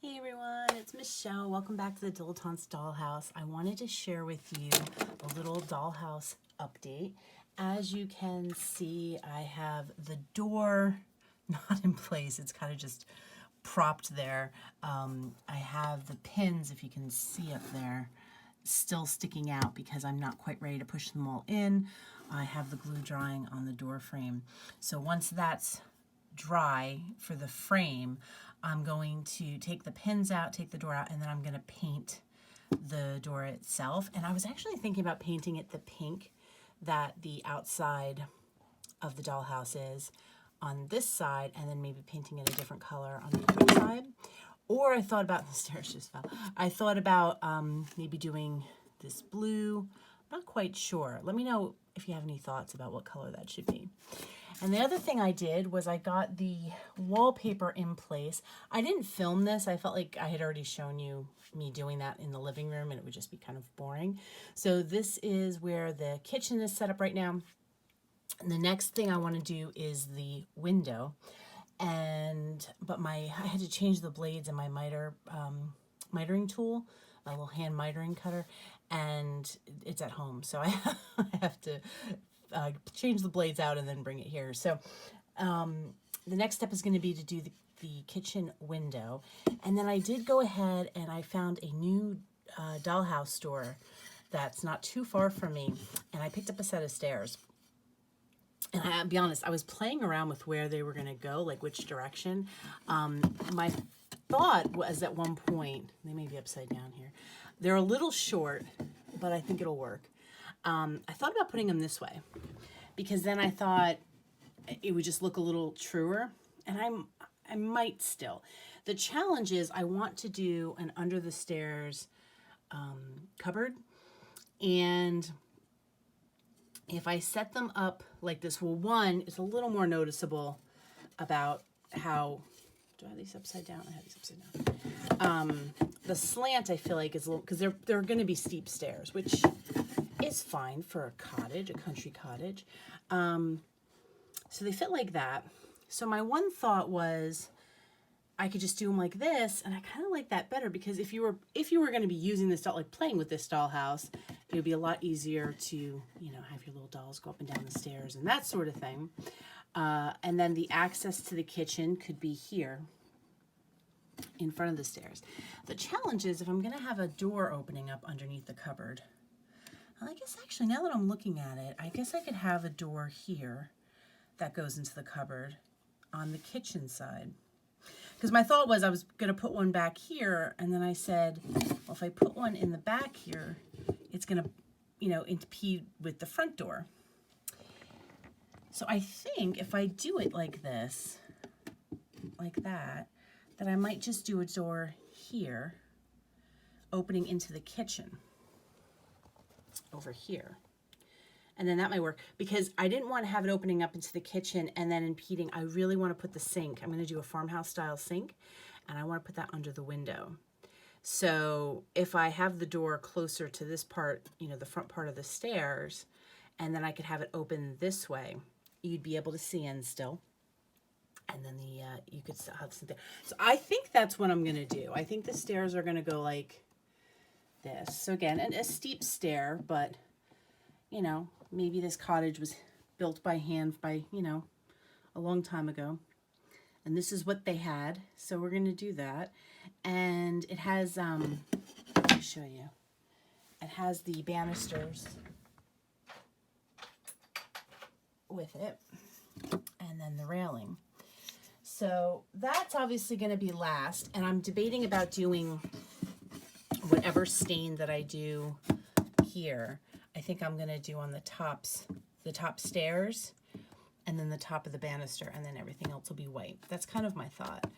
Hey everyone, it's Michelle. Welcome back to the Dilettante's Dollhouse. I wanted to share with you a little dollhouse update. As you can see, I have the door not in place. It's kind of just propped there. I have the pins, if you can see up there, still sticking out because I'm not quite ready to push them all in. I have the glue drying on the door frame. So once that's dry for the frame, I'm going to take the pins out, take the door out, and then I'm going to paint the door itself. And I was actually thinking about painting it the pink that the outside of the dollhouse is on this side, and then maybe painting it a different color on the other side. Or I thought about, the stairs just fell. I thought about maybe doing this blue. I'm not quite sure. Let me know if you have any thoughts about what color that should be. And the other thing I did was I got the wallpaper in place. I didn't film this. I felt like I had already shown you me doing that in the living room and it would just be kind of boring. So this is where the kitchen is set up right now. And the next thing I want to do is the window. But I had to change the blades in my mitering tool, my little hand mitering cutter, and it's at home. So I have to change the blades out and then bring it here. So the next step is going to be to do the kitchen window. And then I did go ahead and I found a new dollhouse store that's not too far from me. And I picked up a set of stairs. And I'll be honest, I was playing around with where they were going to go, like which direction. My thought was at one point, they may be upside down here. They're a little short, but I think it'll work. I thought about putting them this way because then I thought it would just look a little truer, and I might still. The challenge is I want to do an under the stairs cupboard, and if I set them up like this, well, one, it's a little more noticeable about how, do I have these upside down? I have these upside down. The slant I feel like is a little, because they're going to be steep stairs, which is fine for a cottage, a country cottage. So they fit like that. So my one thought was I could just do them like this, and I kind of like that better because if you were going to be using this doll, like playing with this dollhouse, it would be a lot easier to, have your little dolls go up and down the stairs and that sort of thing. And then the access to the kitchen could be here in front of the stairs. The challenge is if I'm going to have a door opening up underneath the cupboard, I guess actually now that I'm looking at it, I guess I could have a door here that goes into the cupboard on the kitchen side. Because my thought was I was going to put one back here, and then I said, well, if I put one in the back here, it's going to, impede with the front door. So I think if I do it like this, like that I might just do a door here, opening into the kitchen over here. And then that might work because I didn't want to have it opening up into the kitchen and then impeding. I really want to put the sink. I'm going to do a farmhouse style sink, and I want to put that under the window. So if I have the door closer to this part, the front part of the stairs, and then I could have it open this way, you'd be able to see in still. And then you could still have something. So I think that's what I'm going to do. I think the stairs are going to go like this. So again, a steep stair, but maybe this cottage was built by hand by, a long time ago. And this is what they had. So we're going to do that. And it has, let me show you. It has the banisters with it. And then the railing. So that's obviously going to be last. And I'm debating about doing whatever stain that I do here. I think I'm going to do on the top stairs, and then the top of the banister, and then everything else will be white. That's kind of my thought.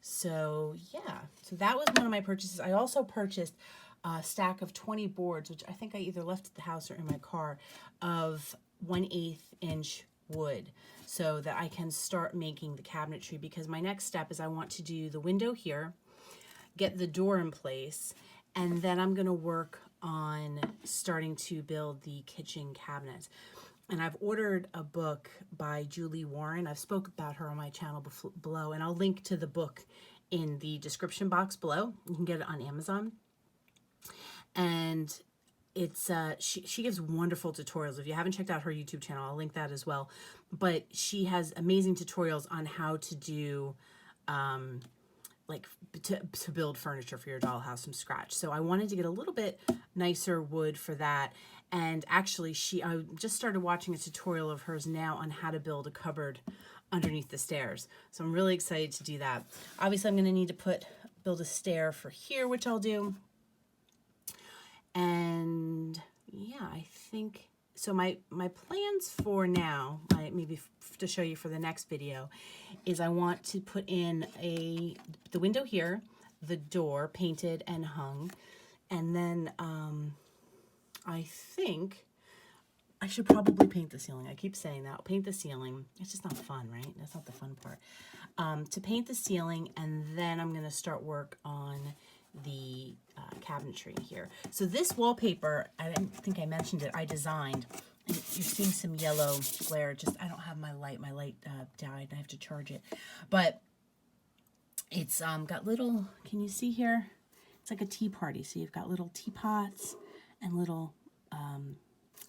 So yeah, so that was one of my purchases. I also purchased a stack of 20 boards, which I think I either left at the house or in my car, of 1/8 inch wood, so that I can start making the cabinetry, because my next step is I want to do the window here, get the door in place, and then I'm going to work on starting to build the kitchen cabinets. And I've ordered a book by Julie Warren. I've spoke about her on my channel below, and I'll link to the book in the description box below. You can get it on Amazon. And it's she gives wonderful tutorials. If you haven't checked out her YouTube channel, I'll link that as well. But she has amazing tutorials on how to do like to build furniture for your dollhouse from scratch. So I wanted to get a little bit nicer wood for that. And actually I just started watching a tutorial of hers now on how to build a cupboard underneath the stairs. So I'm really excited to do that. Obviously I'm going to need to build a stair for here, which I'll do. And yeah, I think so. My plans for now, maybe to show you for the next video, is I want to put in the window here, the door painted and hung, and then I think I should probably paint the ceiling. I keep saying that. I'll paint the ceiling. It's just not fun, right? That's not the fun part. To paint the ceiling, and then I'm going to start work on the cabinetry here. So this wallpaper, I didn't think I mentioned it, I designed. And you're seeing some yellow glare. Just, I don't have my light. My light died. I have to charge it. But it's got little, can you see here? It's like a tea party. So you've got little teapots and little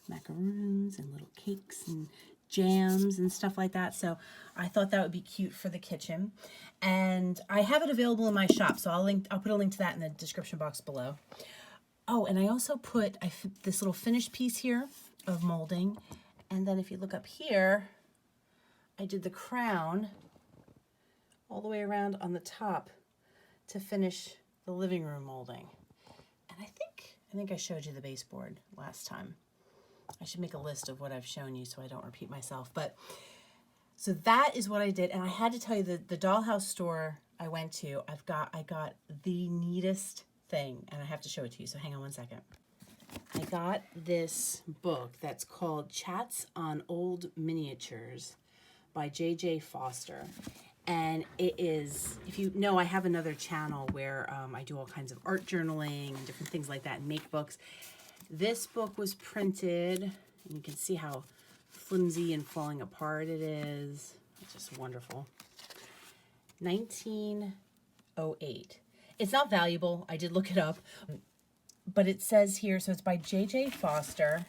macaroons and little cakes and jams and stuff like that. So I thought that would be cute for the kitchen. And I have it available in my shop, so I'll put a link to that in the description box below. Oh, and I also put this little finished piece here of molding. And then if you look up here, I did the crown all the way around on the top to finish the living room molding. And I think I showed you the baseboard last time. I should make a list of what I've shown you so I don't repeat myself. But so that is what I did. And I had to tell you that the Dollhouse store I went to, I got the neatest thing, and I have to show it to you. So hang on one second. I got this book that's called Chats on Old Miniatures by J.J. Foster. And it is, if you know, I have another channel where I do all kinds of art journaling and different things like that and make books. This book was printed, and you can see how flimsy and falling apart it is. It's just wonderful. 1908. It's not valuable. I did look it up. But it says here, so it's by J.J. Foster,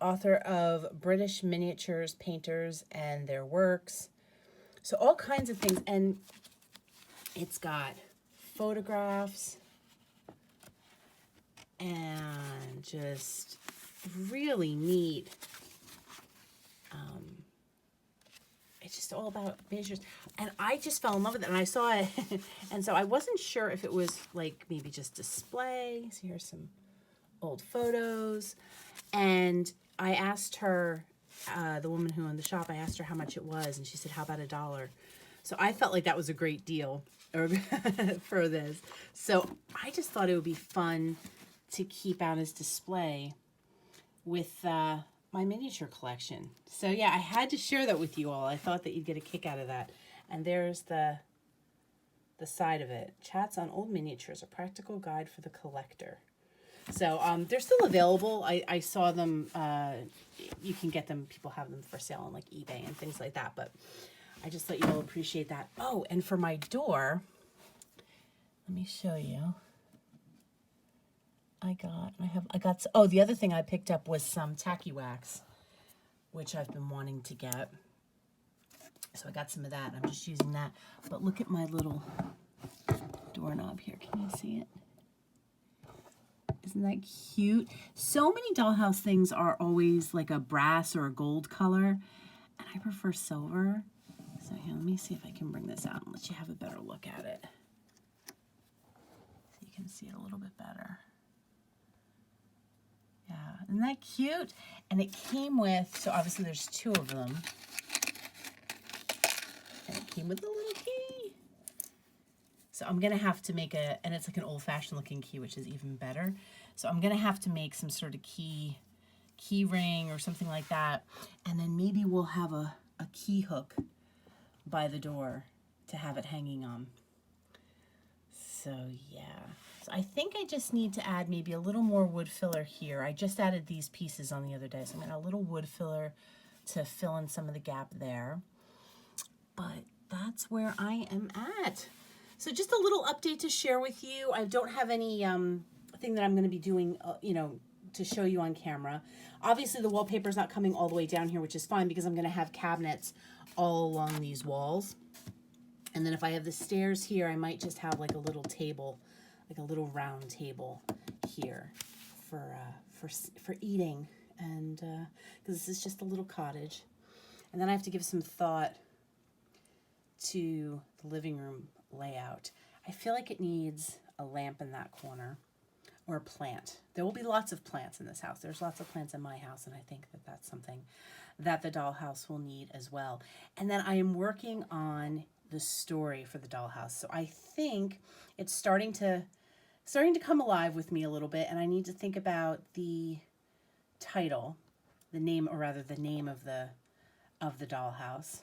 author of British Miniatures Painters and Their Works. So all kinds of things. And it's got photographs and just really neat. It's just all about miniatures. And I just fell in love with it. And I saw it. And so I wasn't sure if it was like maybe just display. So here's some old photos. And I asked her, the woman who owned the shop, I asked her how much it was. And she said, how about $1? So I felt like that was a great deal for this. So I just thought it would be fun to keep out as display with my miniature collection. So yeah, I had to share that with you all. I thought that you'd get a kick out of that. And there's the side of it. Chats on Old Miniatures, a practical guide for the collector. So they're still available. I saw them, you can get them, people have them for sale on like eBay and things like that. But I just thought you all appreciate that. Oh, and for my door, let me show you. Oh, the other thing I picked up was some tacky wax, which I've been wanting to get. So I got some of that. I'm just using that. But look at my little doorknob here. Can you see it? Isn't that cute? So many Dollhouse things are always like a brass or a gold color, and I prefer silver. So here, let me see if I can bring this out and let you have a better look at it. So you can see it a little bit better. Yeah, isn't that cute? And it came with, so obviously there's two of them. And it came with a little key. So I'm gonna have to make and it's like an old-fashioned looking key, which is even better. So I'm gonna have to make some sort of key ring or something like that. And then maybe we'll have a key hook by the door to have it hanging on. So yeah. So I think I just need to add maybe a little more wood filler here. I just added these pieces on the other day, so I'm going to add a little wood filler to fill in some of the gap there. But that's where I am at. So just a little update to share with you. I don't have any thing that I'm going to be doing, to show you on camera. Obviously, the wallpaper is not coming all the way down here, which is fine because I'm going to have cabinets all along these walls. And then if I have the stairs here, I might just have like a little table, like a little round table here for eating, and because this is just a little cottage. And then I have to give some thought to the living room layout. I feel like it needs a lamp in that corner, or a plant. There will be lots of plants in this house. There's lots of plants in my house, and I think that that's something that the dollhouse will need as well. And then I am working on the story for the dollhouse. So I think it's starting to come alive with me a little bit, and I need to think about the title, the name of the dollhouse,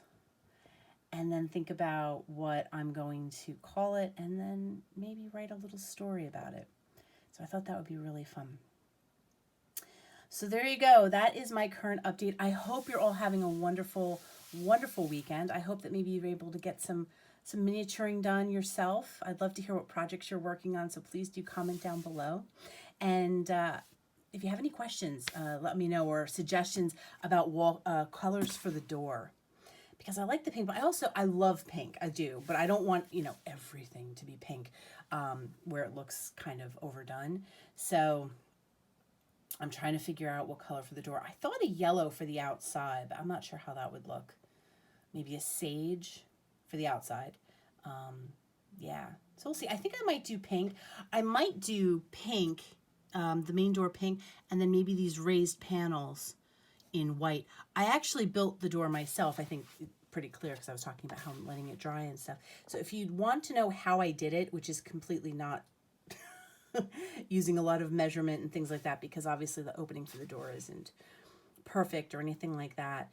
and then think about what I'm going to call it, and then maybe write a little story about it. So I thought that would be really fun. So there you go. That is my current update. I hope you're all having a wonderful, wonderful weekend. I hope that maybe you're able to get some miniaturing done yourself. I'd love to hear what projects you're working on, so please do comment down below. And if you have any questions, let me know, or suggestions about colors for the door. Because I like the pink, but I love pink. I do, but I don't want, everything to be pink, where it looks kind of overdone. So I'm trying to figure out what color for the door. I thought a yellow for the outside, but I'm not sure how that would look. Maybe a sage for the outside. Yeah, so we'll see. I think I might do pink. I might do pink, the main door pink, and then maybe these raised panels in white. I actually built the door myself. I think pretty clear because I was talking about how I'm letting it dry and stuff. So if you'd want to know how I did it, which is completely not using a lot of measurement and things like that, because obviously the opening for the door isn't perfect or anything like that,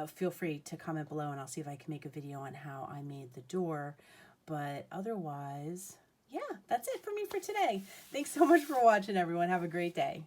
feel free to comment below and I'll see if I can make a video on how I made the door. But otherwise, yeah, that's it for me for today. Thanks so much for watching, everyone. Have a great day.